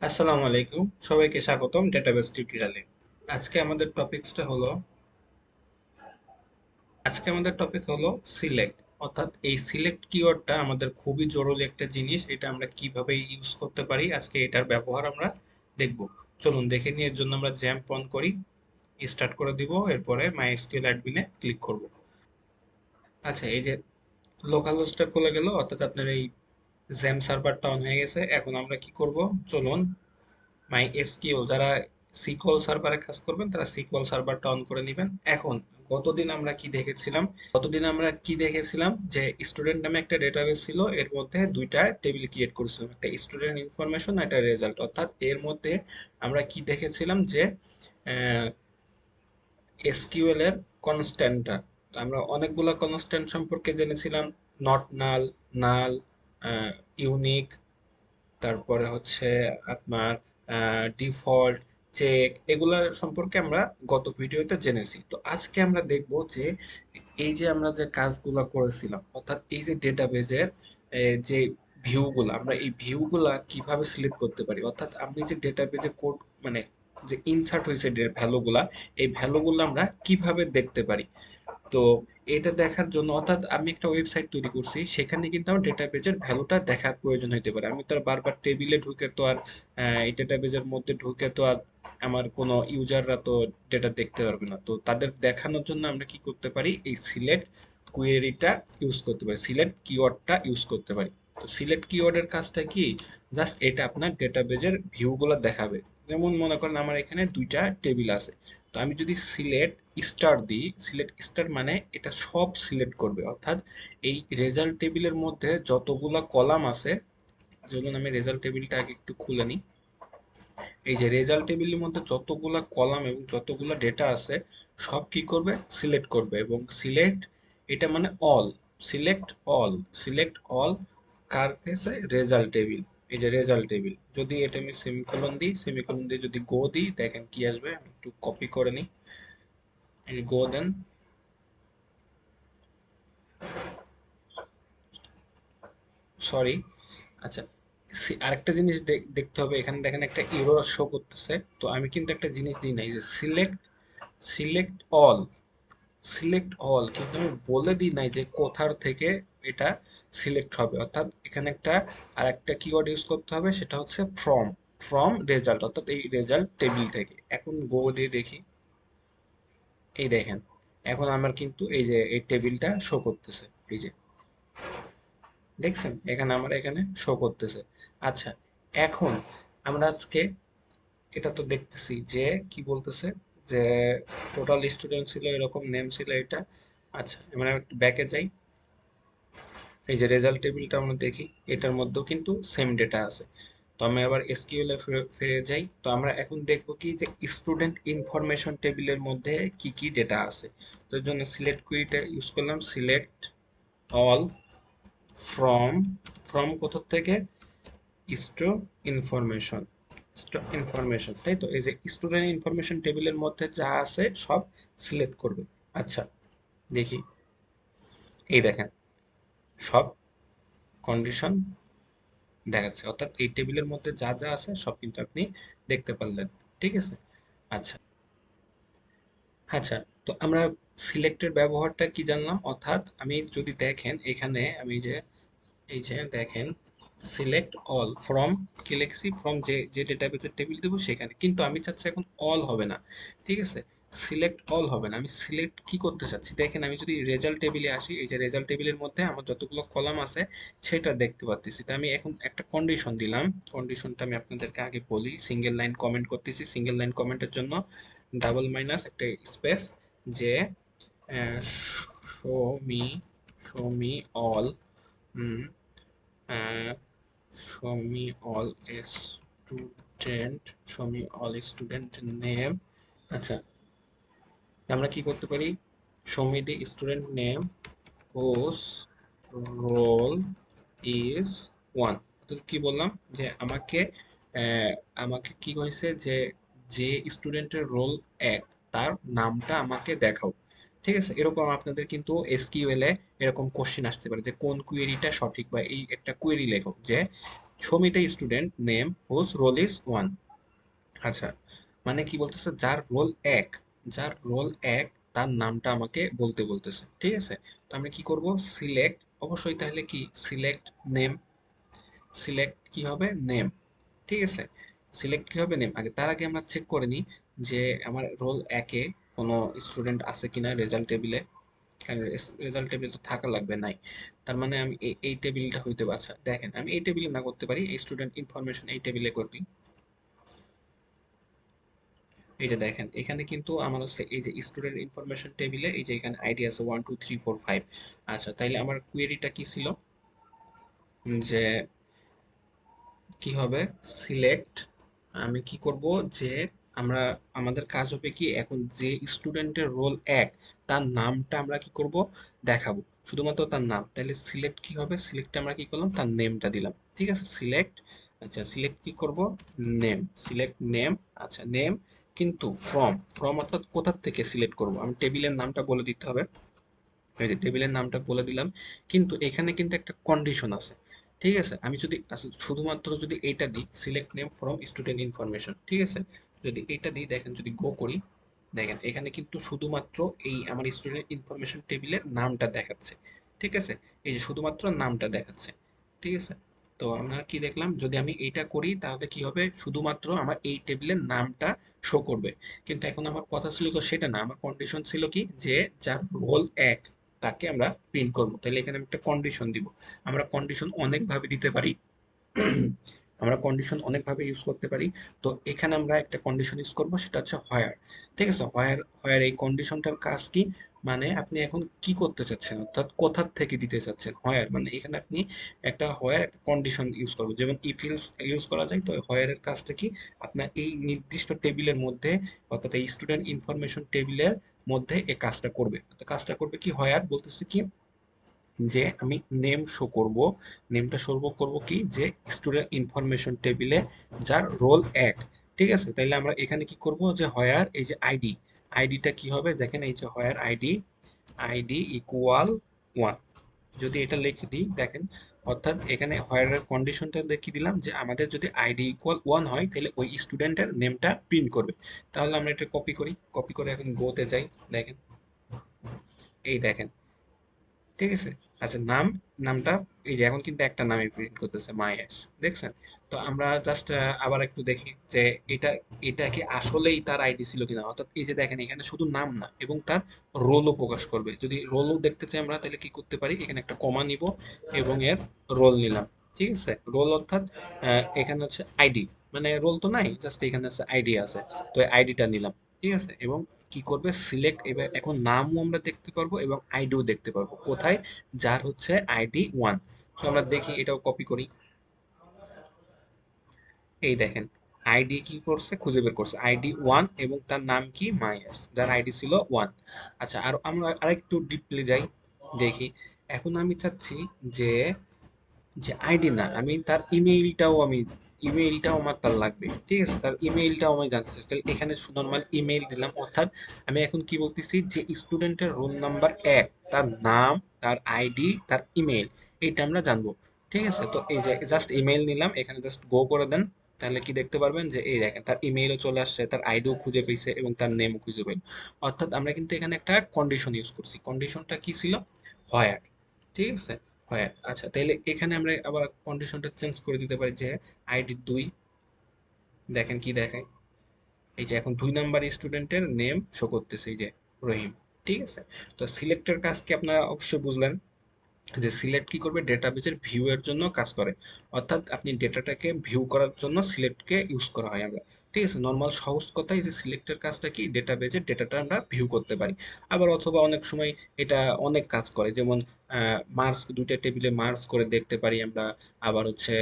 আসসালামু আলাইকুম, সবাইকে স্বাগতম ডেটাবেস টিউটোরিয়ালে। আজকে আমাদের টপিকসটা হলো আজকে আমাদের টপিক হলো সিলেক্ট। অর্থাৎ এই সিলেক্ট কিওয়ার্ডটা আমাদের খুবই জরুরি একটা জিনিস। এটা আমরা কিভাবে ইউজ করতে পারি, আজকে এটার ব্যবহার আমরা দেখব। চলুন দেখে নিয়ে এর জন্য আমরা জ্যাম্প অন করি, স্টার্ট করে দিব, এরপরে মাইএসকিউএল অ্যাডমিনে ক্লিক করব। আচ্ছা, এই যে লোকাল হোস্টটা খুলে গেল, অর্থাৎ আপনার এই জ্যাম সার্ভারটা অন হয়ে গেছে। এখন আমরা কি করব, চলুন MySQL যারা সিকিউএল সার্ভারে কাজ করবেন তারা সিকিউএল সার্ভারটা অন করে নেবেন। এখন গতদিন আমরা কি দেখেছিলাম যে স্টুডেন্ট নামে একটা ডেটাবেস ছিল, এর মধ্যে দুইটা টেবিল ক্রিয়েট করেছিলাম, একটা স্টুডেন্ট ইনফরমেশন একটা রেজাল্ট। অর্থাৎ এর মধ্যে আমরা কি দেখেছিলাম যে এসকিউএল এর কনস্ট্যান্টটা, আমরা অনেকগুলা কনস্ট্যান্ট সম্পর্কে জেনেছিলাম। নট নাল, নাল, ইউনিক, তারপরে হচ্ছে আপনার ডিফল্ট, চেক, এগুলা সম্পর্কে আমরা গত ভিডিওতে জেনেছি। তো আজকে আমরা দেখব যে এই যে আমরা যে কাজগুলা করেছিলাম, অর্থাৎ এই যে ডেটাবেজের যে ভিউগুলা, আমরা এই ভিউগুলা কিভাবে সিলেক্ট করতে পারি। অর্থাৎ আমি যে ডেটাবেজে কোড, মানে যে ইনসার্ট হয়েছে ভ্যালুগুলা, এই ভ্যালুগুলো আমরা কিভাবে দেখতে পারি। তো এটা দেখার জন্য, অর্থাৎ আমি একটা ওয়েবসাইট তৈরি করছি, সেখানে কিন্তু আমার ডেটাবেজের ভ্যালুটা দেখার প্রয়োজন হতে পারে। আমি তো আর বারবার টেবিলে ঢুকে তো আর এই ডেটাবেজের মধ্যে ঢুকে তো আর আমার কোনো ইউজাররা তো ডেটা দেখতে পারবে না। তো তাদের দেখানোর জন্য আমরা কি করতে পারি, এই সিলেক্ট কুয়েরিটা ইউজ করতে পারি, সিলেক্ট কিওয়ার্ডটা ইউজ করতে পারি। তো সিলেক্ট কিওয়ার্ডের কাজটা কি, জাস্ট এটা আপনার ডেটাবেজের ভিউগুলো দেখাবে। যেমন মনে করেন আমার এখানে দুইটা টেবিল আছে, তো আমি যদি সিলেক্ট স্টার দিই, সিলেক্ট স্টার মানে এটা সব সিলেক্ট করবে। অর্থাৎ এই রেজাল্ট টেবিলের মধ্যে যতগুলা কলাম আছে, ধরুন আমি রেজাল্ট টেবিলটা আগে একটু খুলে নিই। এই যে রেজাল্ট টেবিলের মধ্যে যতগুলা কলাম এবং যতগুলা ডেটা আছে, সব কি করবে, সিলেক্ট করবে। এবং সিলেক্ট এটা মানে all, select all, select all কার কেসে, রেজাল্ট টেবিল। এই যে রেজাল্ট টেবিল, যদি এটা আমি সেমিকোলন দিই, সেমিকোলন দিয়ে যদি গো দিই, দেখেন কি আসবে। আমি একটু কপি করে নিই, এই গো দেন, সরি। আচ্ছা, আরেকটা জিনিস দেখতে হবে, এখানে দেখেন একটা এরর শো করতেছে। তো আমি কিন্তু একটা জিনিস দিই নাই যে select, select all, select all, কিন্তু আমি বলে দিই নাই যে কোথার থেকে এটা সিলেক্ট হবে। অর্থাৎ এখানে একটা আর একটা কিওয়ার্ড ইউজ করতে হবে, সেটা হচ্ছে ফ্রম, ফ্রম রেজাল্ট, অর্থাৎ এই রেজাল্ট টেবিল থেকে। এখন গো দিয়ে দেখি, এই দেখেন এখন আমার কিন্তু এই যে এই টেবিলটা শো করতেছে, এই যে দেখছেন এখানে আমার এখানে শো করতেছে। আচ্ছা, এখন আমরা আজকে এটা তো দেখতেছি যে কি বলতেছে, যে টোটাল স্টুডেন্ট ছিল এরকম, নেম ছিল এটা। আচ্ছা, আমরা একটু ব্যাকে যাই, এই যে রেজাল্ট টেবিলটা আমরা দেখি, এটার মধ্যেও কিন্তু সেম ডেটা আছে। তো আমি আবার এসকিউএল এ ফিরে যাই। তো আমরা এখন দেখব কি যে স্টুডেন্ট ইনফরমেশন টেবিলের মধ্যে কি কি ডেটা আছে। তো এর জন্য সিলেক্ট কুইরিটা ইউজ করলাম, সিলেক্ট অল ফ্রম, ফ্রম কোথা থেকে, স্টু ইনফরমেশন, স্টু ইনফরমেশন, তাই তো। এই যে স্টুডেন্ট ইনফরমেশন টেবিলের মধ্যে যা আছে সব সিলেক্ট করবে। আচ্ছা, দেখি, এই দেখেন সব কন্ডিশন দেখাচ্ছে, অর্থাৎ এই টেবিলের মধ্যে যা যা আছে সব কিন্তু আপনি দেখতে পারলেন। ঠিক আছে। আচ্ছা, আচ্ছা, তো আমরা সিলেক্টের ব্যবহারটা কি জানলাম। অর্থাৎ আমি যদি দেখেন এখানে আমি যে, এই যে দেখেন সিলেক্ট অল ফ্রম, কি লিখছি, ফ্রম যে যে ডেটাবেসের টেবিল দেবো সেখানে, কিন্তু আমি চাচ্ছি এখন অল হবে না। ঠিক আছে, সিলেক্ট অল হবে না, আমি সিলেক্ট কি করতে চাচ্ছি, দেখেন আমি যদি রেজাল্ট টেবিলে আসি, এই যে রেজাল্ট টেবিলের মধ্যে আমার যতগুলো কলাম আছে সেটা দেখতে পাচ্ছি। তো আমি এখন একটা কন্ডিশন দিলাম, কন্ডিশনটা আমি আপনাদেরকে আগে বলি। সিঙ্গেল লাইন কমেন্ট করতেছি, সিঙ্গেল লাইন কমেন্টের জন্য ডাবল মাইনাস একটা স্পেস, যে show me, show me all, show me all student, show me all student name। আচ্ছা, আমরা কি করতে পারি, show me the student name whose roll is 1। তো কি বললাম যে আমাকে আমাকে কি হয়েছে যে যে স্টুডেন্টের রোল 1, তার নামটা আমাকে দেখাও। ঠিক আছে, এরকম আপনাদের কিন্তু এসকিউএল এ এরকম কোশ্চেন আসতে পারে যে কোন কুয়েরিটা সঠিক, বা এই একটা কুয়েরি লেখো যে show me the student name whose roll is 1। আচ্ছা, মানে কি বলতেছে, যার রোল এক, যার রোল এক তার নামটা আমাকে বলতে বলতেছে, ঠিক আছে। তো আমরা কি করব, সিলেক্ট, অবশ্যই তাহলে কি সিলেক্ট নেম, সিলেক্ট কি হবে নেম, ঠিক আছে। সিলেক্ট কি হবে নেম, আগে তার আগে আমরা চেক করে নিই যে আমার রোল একে কোনো স্টুডেন্ট আছে কিনা রেজাল্ট টেবিলে। কারণ রেজাল্ট টেবিল তো থাকা লাগবে, নাই। তার মানে আমি এই টেবিলটা হইতে পারছে, দেখেন আমি এই টেবিলে না করতে পারি, এই স্টুডেন্ট ইনফরমেশন এই টেবিলে করবি। এই যে দেখেন এখানে কিন্তু আমার হচ্ছে এই যে স্টুডেন্ট ইনফরমেশন টেবিলে এই যে এখানে আইডি আছে 1 2 3 4 5। আচ্ছা, তাইলে আমার কুয়েরিটা কি ছিল, যে কি হবে, সিলেক্ট, আমি কি করব, যে আমরা আমাদের কাজ হবে কি এখন যে স্টুডেন্টের রোল এক তার নামটা আমরা কি করব দেখাবো, শুধুমাত্র তার নাম। তাহলে সিলেক্ট কি হবে, সিলেক্টে আমরা কি করলাম তার নেমটা দিলাম, ঠিক আছে সিলেক্ট। আচ্ছা সিলেক্ট কি করব, নেম, সিলেক্ট নেম। আচ্ছা নেম, কিন্তু ফ্রম, ফ্রম অর্থাৎ কোথা থেকে সিলেক্ট করব, আমি টেবিলের নামটা বলে দিতে হবে। এই যে টেবিলের নামটা বলে দিলাম, কিন্তু এখানে কিন্তু একটা কন্ডিশন আছে, ঠিক আছে। আমি যদি শুধুমাত্র যদি এইটা দিই select name from student information, ঠিক আছে, যদি এইটা দিই দেখেন, যদি গো করি দেখেন এখানে কিন্তু শুধুমাত্র এই আমার স্টুডেন্ট ইনফরমেশন টেবিলের নামটা দেখাচ্ছে, ঠিক আছে, এই যে শুধুমাত্র নামটা দেখাচ্ছে, ঠিক আছে। তো আমরা কি দেখলাম, যদি আমি এইটা করি তাহলে কি হবে, শুধুমাত্র আমার এই টেবিলের নামটা শো করবে। কিন্তু এখন আমার কথা ছিল তো সেটা না, আমার কন্ডিশন ছিল কি, যে যার রোল এক তাকে আমরা প্রিন্ট করবো, তাহলে এখানে আমি একটা কন্ডিশন দিব। আমরা কন্ডিশন অনেকভাবে দিতে পারি, আমরা কন্ডিশন অনেকভাবে ইউজ করতে পারি। তো এখানে আমরা একটা কন্ডিশন ইউজ করব, সেটা হচ্ছে হোয়ার, ঠিক আছে। হোয়ার, হোয়ার এই কন্ডিশনটার কাজ কি, মানে আপনি এখন কি করতে চাচ্ছেন, অর্থাৎ কোথার থেকে দিতে চাচ্ছেন, হোয়ার মানে এখানে আপনি একটা হোয়ার একটা কন্ডিশন ইউজ করবো, যেমন ইফ ইলস ইউজ করা যায়। তো হোয়ারের কাজটা কি, আপনার এই নির্দিষ্ট টেবিলের মধ্যে, অর্থাৎ এই স্টুডেন্ট ইনফরমেশন টেবিলের মধ্যে এই কাজটা করবে। তো কাজটা করবে কি, হোয়ার বলতেছে কি, যে আমি নেম শো করব, নেমটা শো করব কি, যে স্টুডেন্ট ইনফরমেশন টেবিলে যার রোল এক, ঠিক আছে। তাইলে আমরা এখানে কি করব, যে হোয়ার এই যে আইডি, আইডিটা কি হবে দেখেন, এই যে হোয়ার আইডি, আইডি ইকুয়াল 1, যদি এটা লিখে দিই দেখেন, অর্থাৎ এখানে হোয়ারের কন্ডিশনটা দেখিয়ে দিলাম যে আমাদের যদি আইডি ইকুয়াল 1 হয় তাহলে ওই স্টুডেন্টের নেমটা প্রিন্ট করবে। তাহলে আমরা এটা কপি করি, কপি করে এখন গোতে যাই, দেখেন এই দেখেন, ঠিক আছে। আচ্ছা নাম, নামটা এই যে এখন কিন্তু একটা নামই প্রিন্ট করতেছে মাইয়াস, দেখছেন। তো আমরা জাস্ট আবার একটু দেখি যে এটা, এটা কি আসলেই তার আইডি ছিল কিনা, অর্থাৎ এই যে দেখেন এখানে শুধু নাম না এবং তার রোলও প্রকাশ করবে। যদি রোলও দেখতে চাই আমরা তাহলে কি করতে পারি, এখানে একটা কমা নিব এবং এর রোল নিলাম, ঠিক আছে। রোল অর্থাৎ এখানে হচ্ছে আইডি, মানে রোল তো নাই, জাস্ট এখানে হচ্ছে আইডি আছে, তো আইডিটা নিলাম, ঠিক আছে। এবং কি করবে সিলেক্ট, এবার এখন নামও আমরা দেখতে পারবো এবং আইডিও দেখতে পারবো কোথায়, যার হচ্ছে আইডি 1। তো আমরা দেখি এটাও কপি করি, এই দেখেন আইডি কি করছে, খুঁজে বের করছে আইডি 1 এবং তার নাম কি মাইয়াস, যার আইডি ছিল 1। আচ্ছা আর আমরা আরেকটু ডিপলি যাই, দেখি এখন আমি চাচ্ছি যে, যে আইডি না, আমি তার ইমেইলটাও আমি, ইমেইলটাও আমার তার লাগবে, ঠিক আছে, তার ইমেইলটাও আমি জানতে চাই। তাহলে এখানে নর্মাল ইমেইল দিলাম, অর্থাৎ আমি এখন কি বলতেছি, যে স্টুডেন্টের রোল নাম্বার এক তার নাম, তার আইডি, তার ইমেইল, এইটা আমরা জানবো, ঠিক আছে। তো এই যে জাস্ট ইমেইল নিলাম, এখানে জাস্ট গো করে দেন, তাহলে কি দেখতে পারবেন যে এই দেখেন তার ইমেইলও চলে আসছে, তার আইডিও খুঁজে পেয়েছে এবং তার নেমও খুঁজে পেল। অর্থাৎ আমরা কিন্তু এখানে একটা কন্ডিশন ইউজ করছি, কন্ডিশনটা কি ছিল, হোয়ার, ঠিক আছে, হয়। আচ্ছা তাহলে এখানে আমরা আবার কন্ডিশনটা চেঞ্জ করে দিতে পারি, যে আইডি 2, দেখেন কি দেখায়, এই যে এখন 2 নাম্বার স্টুডেন্টের নেম শো করতেছে, এই যে রহিম, ঠিক আছে। তো সিলেক্টের কাজ কি আপনারা অবশ্যই বুঝলেন, যে সিলেক্ট কি করবে, ডেটাবেজের ভিউ এর জন্য কাজ করে, অর্থাৎ আপনি ডেটাটাকে ভিউ করার জন্য সিলেক্টকে ইউজ করা হয় আমরা, ঠিক আছে। নর্মাল সহজ কথাই যে সিলেক্টের কাজটা কি, ডেটাবেজের ডেটাটা আমরা ভিউ করতে পারি। আবার অথবা অনেক সময় এটা অনেক কাজ করে, যেমন মার্কস, দুইটা টেবিলে মার্কস করে দেখতে পারি আমরা। আবার হচ্ছে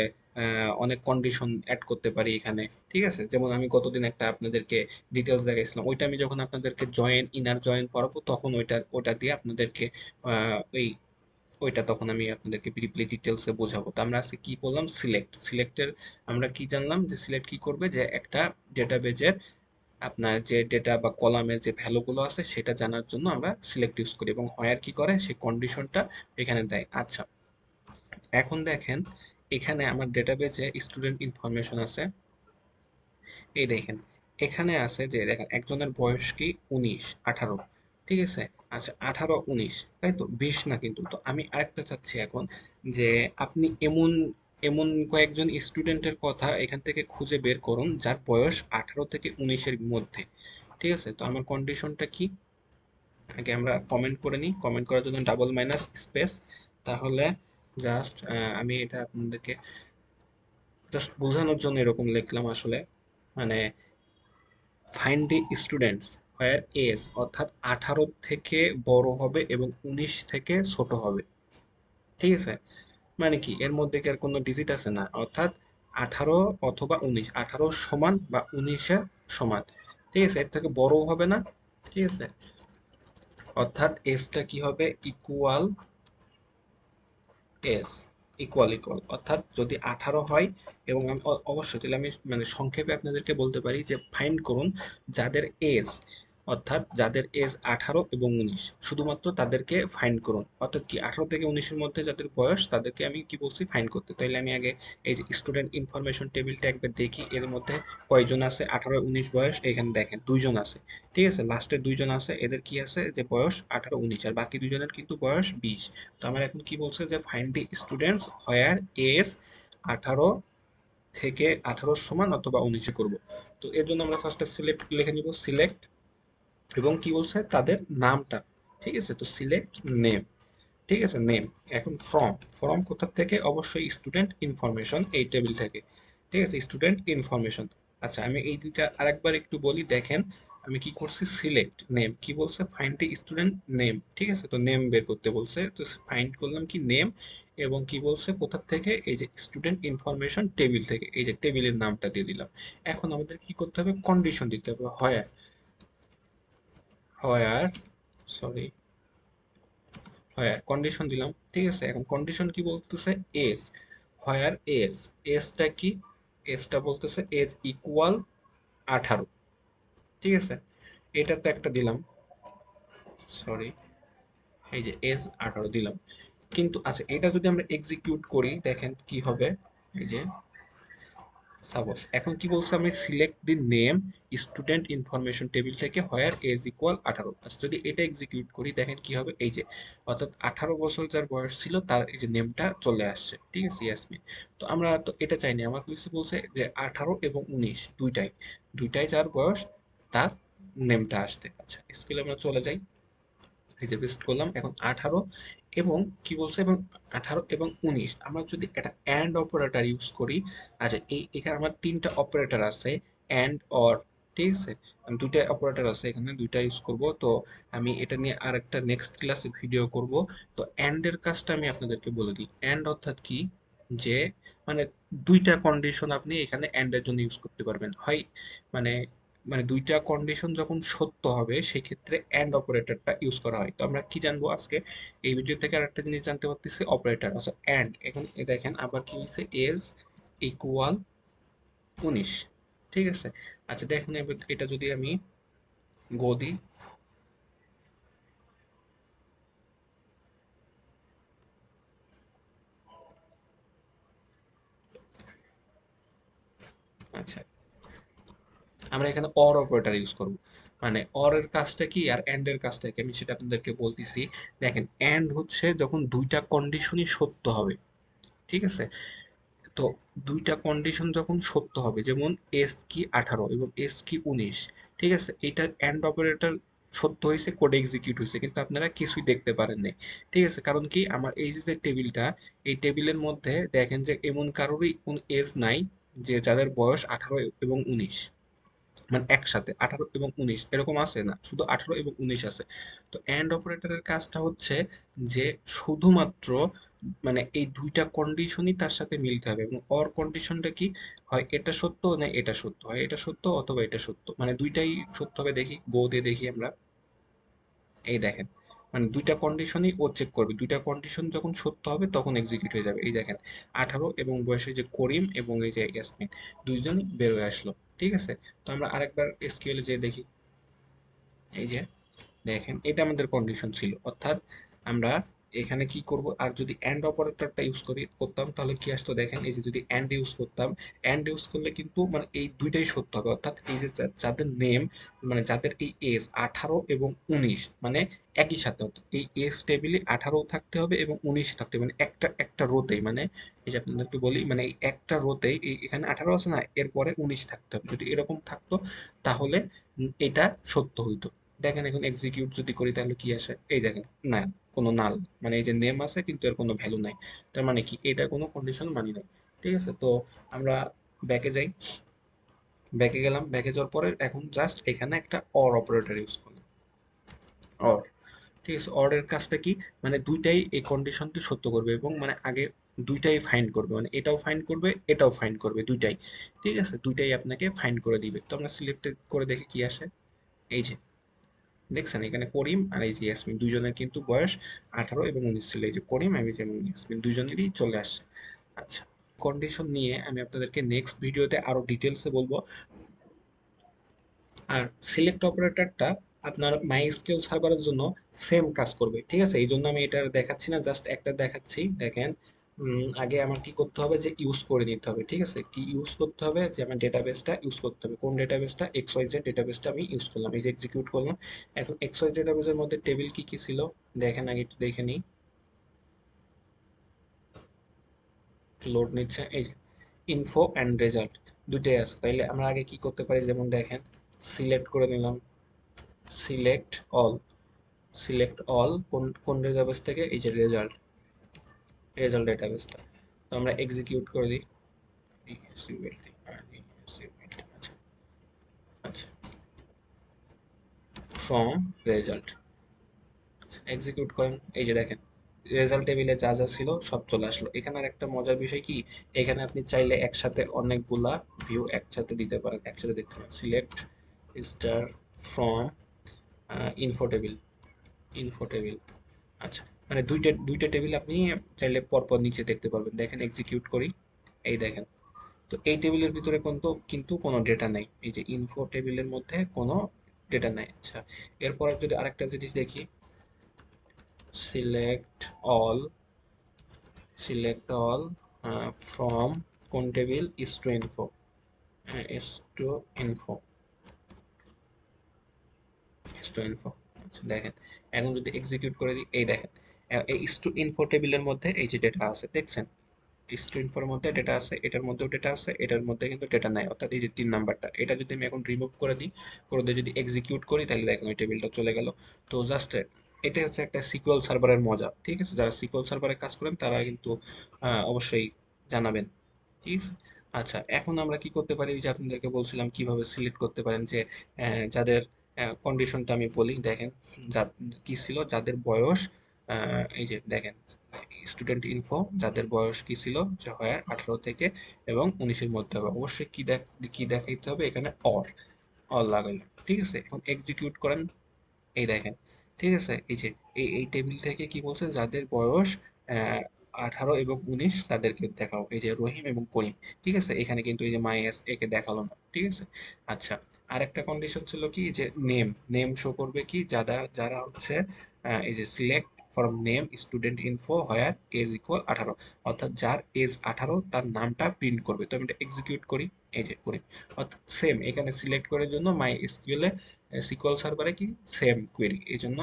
অনেক কন্ডিশন অ্যাড করতে পারি এখানে, ঠিক আছে। যেমন আমি গতদিন একটা আপনাদেরকে ডিটেলস দেখাইছিলাম, ওইটা আমি যখন আপনাদেরকে জয়েন ইনার জয়েন পড়াবো তখন ওইটা ওটা দিয়ে আপনাদেরকে ওই ওইটা তখন আমি আপনাদেরকে ব্রিফলি ডিটেলসে বোঝাবো। তো আমরা আজকে কি বললাম, সিলেক্ট, সিলেক্টের আমরা কি জানলাম, যে সিলেক্ট কি করবে, যে একটা ডেটাবেজের আপনার যে ডেটা বা কলামের যে ভ্যালুগুলো আছে সেটা জানার জন্য আমরা সিলেক্ট ইউজ করি, এবং হোয়ার কি করে সেই কন্ডিশনটা এখানে দেয়। আচ্ছা এখন দেখেন এখানে আমার ডেটাবেজে স্টুডেন্ট ইনফরমেশন আছে। এই দেখেন, এখানে আছে যে দেখেন একজনের বয়স কি 19 18, ঠিক আছে। আচ্ছা 18 19, তাই তো 20 না কিন্তু। তো আমি আরেকটা চাচ্ছি এখন, যে আপনি এমন এমন কয়েকজন স্টুডেন্টের কথা এখান থেকে খুঁজে বের করুন যার বয়স 18 থেকে 19-এর মধ্যে। ঠিক আছে, তো আমার কন্ডিশনটা কি, আগে আমরা কমেন্ট করে নিই। কমেন্ট করার জন্য ডাবল মাইনাস স্পেস, তাহলে জাস্ট আমি এটা আপনাদেরকে জাস্ট বোঝানোর জন্য এরকম লিখলাম আসলে। মানে find the students where age, অর্থাৎ 18 থেকে বড় হবে এবং 19 থেকে ছোট হবে। ঠিক আছে, মানে কি এর মধ্যে কি আর কোনো ডিজিট আছে? না, অর্থাৎ 18 অথবা 19, 18 সমান বা 19-এর সমান। ঠিক আছে, এর থেকে বড়ও হবে না। ঠিক আছে, অর্থাৎ এজটা কি হবে, ইকুয়াল এস, ইকুয়াল অর্থাৎ যদি 18 হয়, এবং আমি অবশ্যই তাহলে আমি মানে সংক্ষেপে আপনাদেরকে বলতে পারি যে ফাইন্ড করুন যাদের এজ, অর্থাৎ যাদের এজ 18 এবং 19, শুধুমাত্র তাদেরকে ফাইন্ড করুন। অর্থাৎ কি 18 থেকে 19-এর মধ্যে যাদের বয়স তাদেরকে আমি কি বলছি, ফাইন্ড করতে। তাইলে আমি আগে এই যে স্টুডেন্ট ইনফরমেশন টেবিলটা একবার দেখি, এর মধ্যে কয়জন আছে 18 19 বয়স। এখানে দেখেন দুইজন আছে। ঠিক আছে, লাস্টের দুইজন আছে, এদের কি আছে যে বয়স 18 19, আর বাকি দুজনের কিন্তু বয়স 20। তো আমার এখন কি বলছে যে find the students where age 18 থেকে 18 সমান অথবা 19-এ করব। তো এর জন্য আমরা ফার্স্টে সিলেক্ট লিখে নিব, সিলেক্ট, এবং কি বলছে তাদের নামটা। ঠিক আছে, তো সিলেক্ট নেম। ঠিক আছে, নেম। এখন ফ্রম, ফ্রম কোথা থেকে, অবশ্যই স্টুডেন্ট ইনফরমেশন এই টেবিল থেকে। ঠিক আছে, স্টুডেন্ট ইনফরমেশন। আচ্ছা আমি এই দুইটা আরেকবার একটু বলি, দেখেন আমি কি করছি, সিলেক্ট নেম, কি বলছে ফাইন্ড দি স্টুডেন্ট নেম। ঠিক আছে, তো নেম বের করতে বলছে, তো ফাইন্ড করলাম কি নেম, এবং কি বলছে কোথা থেকে, এই যে স্টুডেন্ট ইনফরমেশন টেবিল থেকে, এই যে টেবিলের নামটা দিয়ে দিলাম। এখন আমাদের কি করতে হবে, কন্ডিশন দিতে হবে, হয় হোয়ার, সরি, হোয়ার কন্ডিশন দিলাম। ঠিক আছে, এখন কন্ডিশন কি বলতেছে, এজ, হোয়ার এজ, এজটা কি, এজটা বলতেছে এজ ইকুয়াল 18। ঠিক আছে, এটা তো একটা দিলাম, সরি, এই যে এজ 18 দিলাম। কিন্তু আচ্ছা এটা যদি আমরা এক্সিকিউট করি দেখেন কি হবে, এই যে সাপোজ এখন কি বলছে, আমি select the name student information table থেকে হোয়ার এজ ইকুয়াল 18। আচ্ছা যদি এটা এক্সিকিউট করি দেখেন কি হবে, এই যে অর্থাৎ 18 বছর যার বয়স ছিল তার এই যে নেমটা চলে আসছে। ঠিক আছে, ইয়াসমিন। তো আমরা তো এটা চাইনি, আমার কিছু বলছে যে 18 এবং 19 দুইটাই, দুইটাই যার বয়স তার নেমটা আসতে। আচ্ছা স্কুলে আমরা চলে যাই, এই যে পেস্ট করলাম। এখন 18 এবং কি বলছে, এবং 18 এবং 19 আমরা যদি একটা অ্যান্ড অপারেটর ইউজ করি। আচ্ছা এখানে আমার তিনটা অপারেটর আছে, অ্যান্ড অর। ঠিক আছে, দুইটা অপারেটর আছে এখানে, দুইটা ইউজ করব। তো আমি এটা নিয়ে আরেকটা নেক্সট ক্লাসে ভিডিও করব। তো অ্যান্ড এর কাজটা আমি আপনাদেরকে বলে দিই। অ্যান্ড অর্থাৎ কি, যে মানে দুইটা কন্ডিশন আপনি এখানে অ্যান্ড এর জন্য ইউজ করতে পারবেন। হয় মানে মানে দুইটা কন্ডিশন যখন সত্য হবে সেক্ষেত্রে অ্যান্ড অপারেটরটা ইউজ করা হয়। তো আমরা কি জানবো আজকে এই ভিডিও থেকে, আরেকটা জিনিস জানতে পারতেছি, অপারেটর আচ্ছা অ্যান্ড। এখন দেখেন আবার কি হয়েছে, এজ ইকুয়াল 19। ঠিক আছে, আচ্ছা দেখেন এবার এটা যদি আমি গো দিই, আচ্ছা আমরা এখানে অর অপারেটর ইউজ করব। মানে অর এর কাজটা কি আর এন্ড এর কাজটা কি আমি সেটা আপনাদেরকে বলতেছি। দেখেন এন্ড হচ্ছে যখন দুইটা কন্ডিশনই সত্য হবে। ঠিক আছে, তো দুইটা কন্ডিশন যখন সত্য হবে, যেমন এস কি 18 এবং এস কি 19। ঠিক আছে, এটা এন্ড অপারেটর সত্য হয়েছে, কোড এক্সিকিউট হয়েছে, কিন্তু আপনারা কিছুই দেখতে পারেন নাই। ঠিক আছে, কারণ কি আমার এই যে টেবিলটা, এই টেবিলের মধ্যে দেখেন যে এমন কারোরই কোন এজ নাই যে যাদের বয়স 18 এবং 19, মানে একসাথে 18 এবং 19 এরকম আছে না, শুধু 18 এবং 19 আছে। তো এন্ড অপারেটরের কাজটা হচ্ছে যে শুধুমাত্র মানে এই দুইটা কন্ডিশনই তার সাথে মিলতে হবে। এবং অর কন্ডিশনটা কি, হয় এটা সত্য না এটা সত্য, হয় এটা সত্য অথবা এটা সত্য, মানে দুইটাই সত্য হবে। দেখি গো দিয়ে দেখি আমরা, এই দেখেন মানে দুইটা কন্ডিশনই ও চেক করবে, দুইটা কন্ডিশন যখন সত্য হবে তখন এক্সিকিউট হয়ে যাবে। এই দেখেন 18 এবং বয়সে যে করিম এবং এই যে ইয়াসমিন দুইজনই বের হয়ে আসলো। ঠিক আছে, তো আমরা আরেকবার এসকিউএল এ যে দেখি, এই যে দেখেন এটা আমাদের কন্ডিশন ছিল, অর্থাৎ আমরা এখানে কি করব, আর যদি এন্ড অপারেটরটা ইউজ করতাম তাহলে কি আসতো দেখেন, এই যে যদি এন্ড ইউজ করতাম, এন্ড ইউজ করলে কিন্তু মানে এই দুইটাই সত্য হবে, অর্থাৎ এই যে যাদের নেম, মানে যাদের এই এজ 18 এবং 19 মানে একই সাথে, অর্থাৎ এই এজ টেবিলে 18 থাকতে হবে এবং 19 থাকতে হবে, মানে একটা একটা রোতেই, মানে এই যে আপনাদেরকে বলি, মানে এই একটা রোতেই এই এখানে 18 আছে না, এরপরে 19 থাকতে হবে, যদি এরকম থাকতো তাহলে এটা সত্য হইতো। দেখেন এখন এক্সিকিউট যদি করি তাহলে কি আসে, এই দেখেন, না, কোনো নাল, মানে এই যে নেম আছে কিন্তু এর কোনো ভ্যালু নাই, তার মানে কি এটা কোনো কন্ডিশন মানি নাই। ঠিক আছে, তো আমরা ব্যাকে যাই, ব্যাকে গেলাম, ব্যাকে যাওয়ার পরে এখন জাস্ট এখানে একটা অর অপারেটর ইউজ করলাম, অর। ঠিক আছে, অর এর কাজটা কি, মানে দুইটাই এই কন্ডিশনকে সত্য করবে এবং মানে আগে দুইটাই ফাইন্ড করবে, মানে এটাও ফাইন্ড করবে এটাও ফাইন্ড করবে, দুইটাই। ঠিক আছে, দুইটাই আপনাকে ফাইন্ড করে দিবে। তো আমরা সিলেক্টেড করে দেখি কি আসে, এই যে দেখছেন এখানে করিম আর এই যে ইয়াসমিন দুইজনের কিন্তু বয়স 18 এবং 19 ছিল, এই যে করিম এবং যেমন ইয়াসমিন দুইজনেরই চলে আসছে। আচ্ছা, কন্ডিশন নিয়ে আমি আপনাদেরকে নেক্সট ভিডিওতে আরো ডিটেলসে বলবো। আর সিলেক্ট অপারেটরটা আপনার মাইস্কিউএল সার্ভারের জন্য সেম কাজ করবে। ঠিক আছে, এই জন্য আমি এটা আর দেখাচ্ছি না, জাস্ট একটা দেখাচ্ছি। দেখেন, আগে আমার কি করতে হবে, যে ইউজ করে নিতে হবে। ঠিক আছে, কি ইউজ করতে হবে, যে আমার ডেটাবেসটা ইউজ করতে হবে, কোন ডেটাবেসটা, এক্স ওয়াই জেড ডেটাবেসটা আমি ইউজ করলাম, এই যে এক্সিকিউট করলাম। এখন এক্স ওয়াই জেড ডেটাবেসের মধ্যে টেবিল কি কি ছিল দেখেন, আগে একটু দেখে নিই, লোড নিচ্ছে, এই যে ইনফো অ্যান্ড রেজাল্ট দুইটাই আছে, তাইলে আমরা আগে কি করতে পারি, যেমন দেখেন সিলেক্ট করে নিলাম, সিলেক্ট অল, সিলেক্ট অল, কোন কোন ডেটাবেস থেকে, এই যে রেজাল্ট, রেজাল্ট ডেটাবেসটা। তো আমরা এক্সিকিউট করে দিই, আচ্ছা, আচ্ছা, ফ্রম রেজাল্ট, এক্সিকিউট করেন, এই যে দেখেন রেজাল্ট টেবিলে যা যা ছিল সব চলে আসলো। এখানে আর একটা মজার বিষয় কি, এখানে আপনি চাইলে একসাথে অনেকগুলা ভিউ একসাথে দিতে পারেন, একসাথে দেখতে পারেন, select star from info table, info table. আচ্ছা, মানে দুইটা দুইটা টেবিল আপনি চাইলে পরপর নিচে দেখতে পারবেন। দেখেন এক্সিকিউট করি, এই দেখেন, তো এই টেবিলের ভিতরে কিন্তু কিন্তু কোনো ডেটা নাই, এই যে ইনফো টেবিলের মধ্যে কোনো ডেটা নাই। আচ্ছা, এরপর যদি আরেকটা জিনিস দেখি, select all, select all from কোন table, is to info, is to info, is to info. আচ্ছা দেখেন, এখন যদি এক্সিকিউট করে দিই, এই দেখেন এই ইস টু ইনফো টেবিলের মধ্যে এই যে ডেটা আছে দেখছেন, স্ট্রিং ফোর মধ্যে ডেটা আছে, এটার মধ্যেও ডেটা আছে, এটার মধ্যে কিন্তু ডেটা নাই, অর্থাৎ এই যে 3 নাম্বারটা, এটা যদি আমি এখন রিমুভ করে দিই, করে দিয়ে যদি এক্সিকিউট করি তাহলে দেখেন ওই টেবিলটা চলে গেল। তো জাস্ট এটা হচ্ছে একটা সিকিউএল সার্ভারের মজা। ঠিক আছে, যারা সিকিউএল সার্ভারে কাজ করেন তারা কিন্তু অবশ্যই জানাবেন। ঠিক আছে, আচ্ছা এখন আমরা কি করতে পারি, ওই যে আপনাদেরকে বলছিলাম কিভাবে সিলেক্ট করতে পারেন, যে যাদের কন্ডিশনটা আমি বলি, দেখেন যা কি ছিল, যাদের বয়স এই যে দেখেন স্টুডেন্ট ইনফো, যাদের বয়স কি ছিল, যে হয় 18 থেকে এবং 19-এর মধ্যে হবে, অবশ্যই কি দেখাইতে হবে এখানে, অর, অর লাগাইলাম। ঠিক আছে, এখন এক্সিকিউট করেন, এই দেখেন, ঠিক আছে, এই যে এই টেবিল থেকে কি বলছে, যাদের বয়স 18 এবং 19 তাদেরকে দেখাও, এই যে রহিম এবং করিম। ঠিক আছে, এখানে কিন্তু এই যে মাই এস একে দেখালো না। ঠিক আছে, আচ্ছা, আরেকটা কন্ডিশন ছিল কি, যে নেম, নেম শো করবে কি, যারা যারা হচ্ছে এই যে select from name student info where age equal 18, অর্থাৎ যার এজ 18 তার নামটা প্রিন্ট করবে। তো আমি এটা এক্সিকিউট করি, এই যে করি, অর্থাৎ সেম এখানে সিলেক্ট করার জন্য মাই এসকিউএল সিকিউএল সার্ভারে কি সেম কোয়েরি, এই জন্য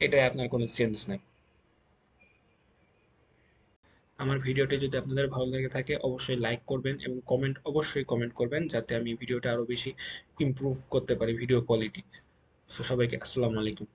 এটাই আপনার কোনো চেঞ্জ নাই। আমার ভিডিওটি যদি আপনাদের ভালো লেগে থাকে অবশ্যই লাইক করবেন এবং কমেন্ট, অবশ্যই কমেন্ট করবেন যাতে আমি ভিডিওটা আরো বেশি ইমপ্রুভ করতে পারি, ভিডিও কোয়ালিটি। সো সবাইকে আসসালামু আলাইকুম।